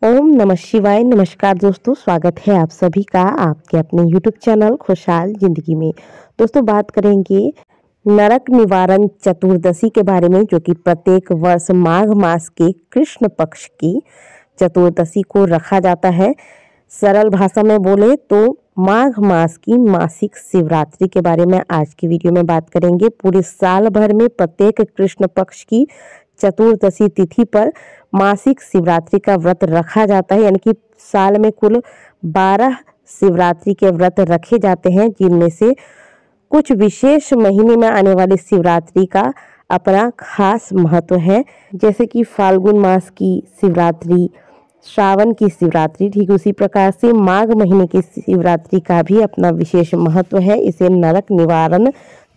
ओम नमः शिवाय। नमस्कार दोस्तों, स्वागत है आप सभी का आपके अपने YouTube चैनल खुशहाल जिंदगी में। दोस्तों बात करेंगे नरक निवारण चतुर्दशी के बारे में, जो कि प्रत्येक वर्ष माघ मास के कृष्ण पक्ष की चतुर्दशी को रखा जाता है। सरल भाषा में बोले तो माघ मास की मासिक शिवरात्रि के बारे में आज की वीडियो में बात करेंगे। पूरे साल भर में प्रत्येक कृष्ण पक्ष की चतुर्दशी तिथि पर मासिक शिवरात्रि का व्रत रखा जाता है, यानी कि साल में कुल 12 शिवरात्रि के व्रत रखे जाते हैं, जिनमें से कुछ विशेष महीने में आने वाली शिवरात्रि का अपना खास महत्व है। जैसे कि फाल्गुन मास की शिवरात्रि, श्रावण की शिवरात्रि, ठीक उसी प्रकार से माघ महीने की शिवरात्रि का भी अपना विशेष महत्व है। इसे नरक निवारण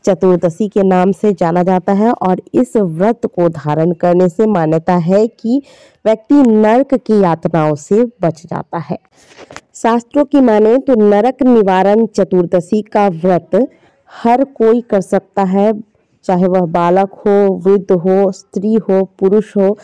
चतुर्दशी के नाम से जाना जाता है और इस व्रत को धारण करने से मान्यता है कि व्यक्ति नरक की यातनाओं से बच जाता है। शास्त्रों की माने तो नरक निवारण चतुर्दशी का व्रत हर कोई कर सकता है, चाहे वह बालक हो, वृद्ध हो, स्त्री हो, पुरुष हो,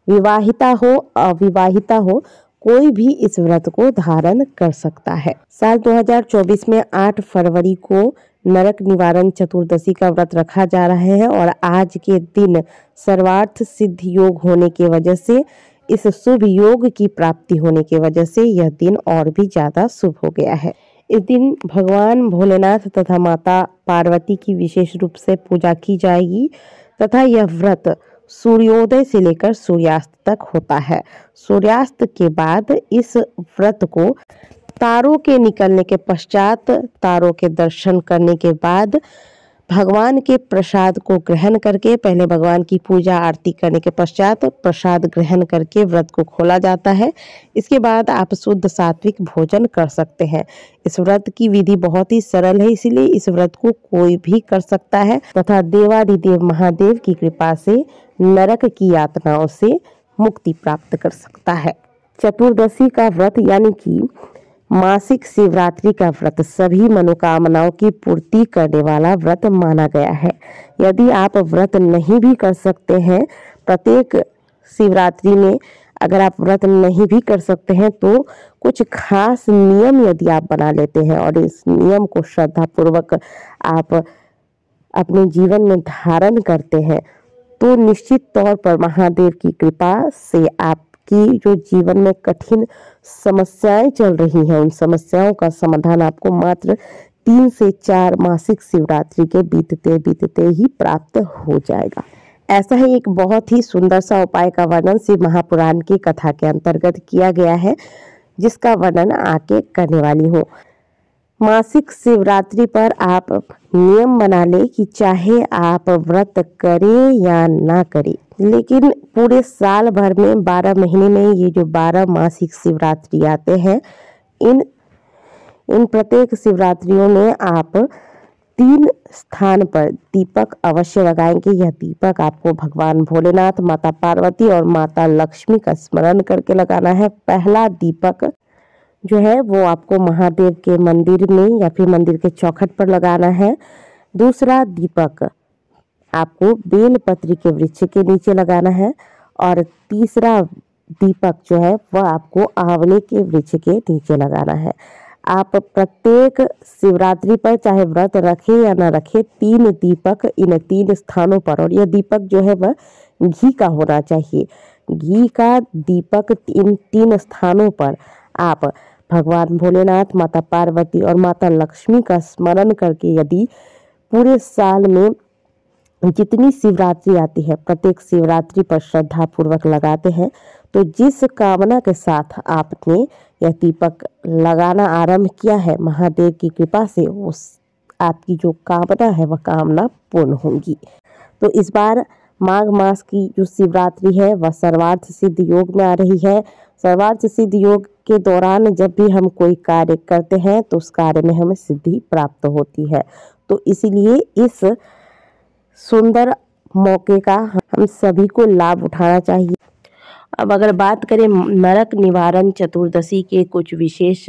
विवाहिता हो, अविवाहिता हो, कोई भी इस व्रत को धारण कर सकता है। साल 2024 में 8 फरवरी को नरक निवारण चतुर्दशी का व्रत रखा जा रहा है और आज के दिन सर्वार्थ सिद्ध योग होने की वजह से, इस शुभ योग की प्राप्ति होने की वजह से यह दिन और भी ज्यादा शुभ हो गया है। इस दिन भगवान भोलेनाथ तथा माता पार्वती की विशेष रूप से पूजा की जाएगी तथा यह व्रत सूर्योदय से लेकर सूर्यास्त तक होता है। सूर्यास्त के बाद इस व्रत को तारों के निकलने के पश्चात, तारों के दर्शन करने के बाद, भगवान के प्रसाद को ग्रहण करके, पहले भगवान की पूजा आरती करने के पश्चात प्रसाद ग्रहण करके व्रत को खोला जाता है। इसके बाद आप शुद्ध सात्विक भोजन कर सकते हैं। इस व्रत की विधि बहुत ही सरल है, इसीलिए इस व्रत को कोई भी कर सकता है तथा देवाधिदेव महादेव की कृपा से नरक की यातनाओं से मुक्ति प्राप्त कर सकता है। चतुर्दशी का व्रत यानी कि मासिक शिवरात्रि का व्रत सभी मनोकामनाओं की पूर्ति करने वाला व्रत माना गया है। यदि आप व्रत नहीं भी कर सकते हैं, प्रत्येक शिवरात्रि में अगर आप व्रत नहीं भी कर सकते हैं तो कुछ खास नियम यदि आप बना लेते हैं और इस नियम को श्रद्धापूर्वक आप अपने जीवन में धारण करते हैं तो निश्चित तौर पर महादेव की कृपा से आपकी जो जीवन में कठिन समस्याएं चल रही हैं, उन समस्याओं का समाधान आपको मात्र 3 से 4 मासिक शिवरात्रि के बीतते बीतते ही प्राप्त हो जाएगा। ऐसा ही एक बहुत ही सुंदर सा उपाय का वर्णन शिव महापुराण की कथा के अंतर्गत किया गया है, जिसका वर्णन आके करने वाली हूँ। मासिक शिवरात्रि पर आप नियम बना ले कि चाहे आप व्रत करें या ना करें, लेकिन पूरे साल भर में 12 महीने में ये जो 12 मासिक शिवरात्रि आते हैं, इन प्रत्येक शिवरात्रियों में आप 3 स्थान पर दीपक अवश्य लगाएंगे। यह दीपक आपको भगवान भोलेनाथ, माता पार्वती और माता लक्ष्मी का स्मरण करके लगाना है। पहला दीपक जो है वो आपको महादेव के मंदिर में या फिर मंदिर के चौखट पर लगाना है। दूसरा दीपक आपको बेलपत्री के वृक्ष के नीचे लगाना है और तीसरा दीपक जो है वह आपको आंवले के वृक्ष के नीचे लगाना है। आप प्रत्येक शिवरात्रि पर चाहे व्रत रखे या ना रखे, 3 दीपक इन 3 स्थानों पर, और यह दीपक जो है वह घी का होना चाहिए। घी का दीपक इन 3 स्थानों पर आप भगवान भोलेनाथ, माता पार्वती और माता लक्ष्मी का स्मरण करके यदि पूरे साल में जितनी शिवरात्रि आती है प्रत्येक शिवरात्रि पर श्रद्धा पूर्वक लगाते हैं, तो जिस कामना के साथ आपने यह दीपक लगाना आरंभ किया है, महादेव की कृपा से उस आपकी जो कामना है वह कामना पूर्ण होगी। तो इस बार माघ मास की जो शिवरात्रि है वह सर्वार्थ सिद्ध योग में आ रही है। सर्वार्थ सिद्ध योग के दौरान जब भी हम कोई कार्य करते हैं तो उस कार्य में हमें सिद्धि प्राप्त होती है। तो इसीलिए इस सुंदर मौके का हम सभी को लाभ उठाना चाहिए। अब अगर बात करें नरक निवारण चतुर्दशी के कुछ विशेष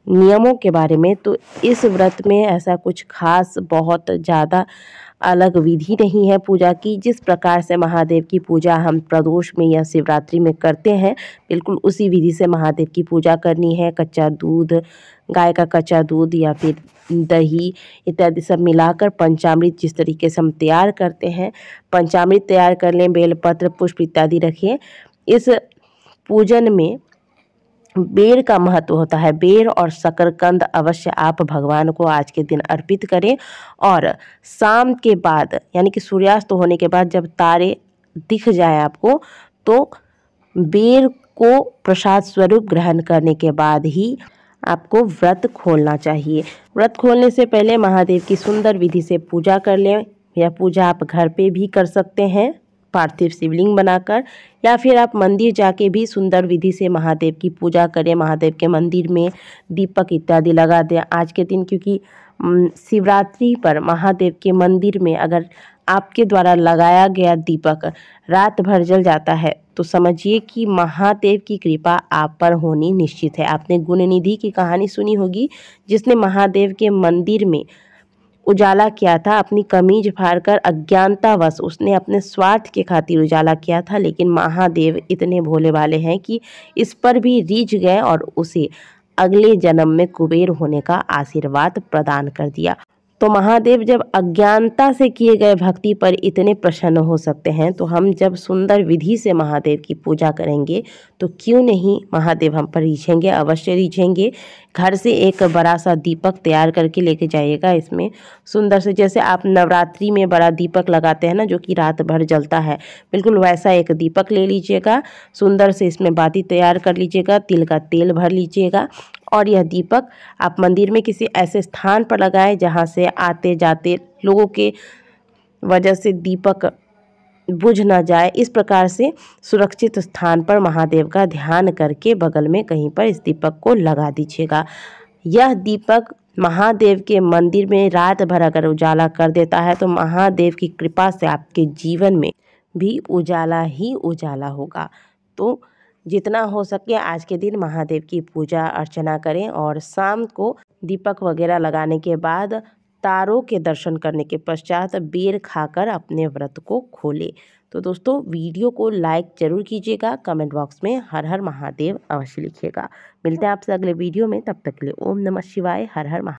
नियमों के बारे में, तो इस व्रत में ऐसा कुछ खास बहुत ज़्यादा अलग विधि नहीं है पूजा की। जिस प्रकार से महादेव की पूजा हम प्रदोष में या शिवरात्रि में करते हैं, बिल्कुल उसी विधि से महादेव की पूजा करनी है। कच्चा दूध, गाय का कच्चा दूध या फिर दही इत्यादि सब मिलाकर पंचामृत जिस तरीके से हम तैयार करते हैं, पंचामृत तैयार कर लें, बेलपत्र, पुष्प इत्यादि रखें। इस पूजन में बेर का महत्व होता है। बेर और शकरकंद अवश्य आप भगवान को आज के दिन अर्पित करें, और शाम के बाद यानी कि सूर्यास्त होने के बाद जब तारे दिख जाए आपको, तो बेर को प्रसाद स्वरूप ग्रहण करने के बाद ही आपको व्रत खोलना चाहिए। व्रत खोलने से पहले महादेव की सुंदर विधि से पूजा कर लें। यह पूजा आप घर पे भी कर सकते हैं पार्थिव शिवलिंग बनाकर, या फिर आप मंदिर जाके भी सुंदर विधि से महादेव की पूजा करें। महादेव के मंदिर में दीपक इत्यादि लगा दें आज के दिन, क्योंकि शिवरात्रि पर महादेव के मंदिर में अगर आपके द्वारा लगाया गया दीपक रात भर जल जाता है, तो समझिए कि महादेव की कृपा आप पर होनी निश्चित है। आपने गुणनिधि की कहानी सुनी होगी, जिसने महादेव के मंदिर में उजाला किया था। अपनी कमीज फाड़कर अज्ञानतावश उसने अपने स्वार्थ के खातिर उजाला किया था, लेकिन महादेव इतने भोले भाले हैं कि इस पर भी रीझ गए और उसे अगले जन्म में कुबेर होने का आशीर्वाद प्रदान कर दिया। तो महादेव जब अज्ञानता से किए गए भक्ति पर इतने प्रसन्न हो सकते हैं, तो हम जब सुंदर विधि से महादेव की पूजा करेंगे तो क्यों नहीं महादेव हम पर रीझेंगे, अवश्य रीझेंगे। घर से एक बड़ा सा दीपक तैयार करके लेके जाइएगा। इसमें सुंदर से, जैसे आप नवरात्रि में बड़ा दीपक लगाते हैं ना, जो कि रात भर जलता है, बिल्कुल वैसा एक दीपक ले लीजिएगा। सुंदर से इसमें बाती तैयार कर लीजिएगा, तिल का तेल भर लीजिएगा, और यह दीपक आप मंदिर में किसी ऐसे स्थान पर लगाएं जहां से आते जाते लोगों के वजह से दीपक बुझ ना जाए। इस प्रकार से सुरक्षित स्थान पर महादेव का ध्यान करके बगल में कहीं पर इस दीपक को लगा दीजिएगा। यह दीपक महादेव के मंदिर में रात भर अगर उजाला कर देता है, तो महादेव की कृपा से आपके जीवन में भी उजाला ही उजाला होगा। तो जितना हो सके आज के दिन महादेव की पूजा अर्चना करें, और शाम को दीपक वगैरह लगाने के बाद तारों के दर्शन करने के पश्चात बेर खाकर अपने व्रत को खोलें। तो दोस्तों, वीडियो को लाइक जरूर कीजिएगा, कमेंट बॉक्स में हर हर महादेव अवश्य लिखिएगा। मिलते हैं आपसे अगले वीडियो में, तब तक के लिए ओम नमः शिवाय, हर हर महादेव।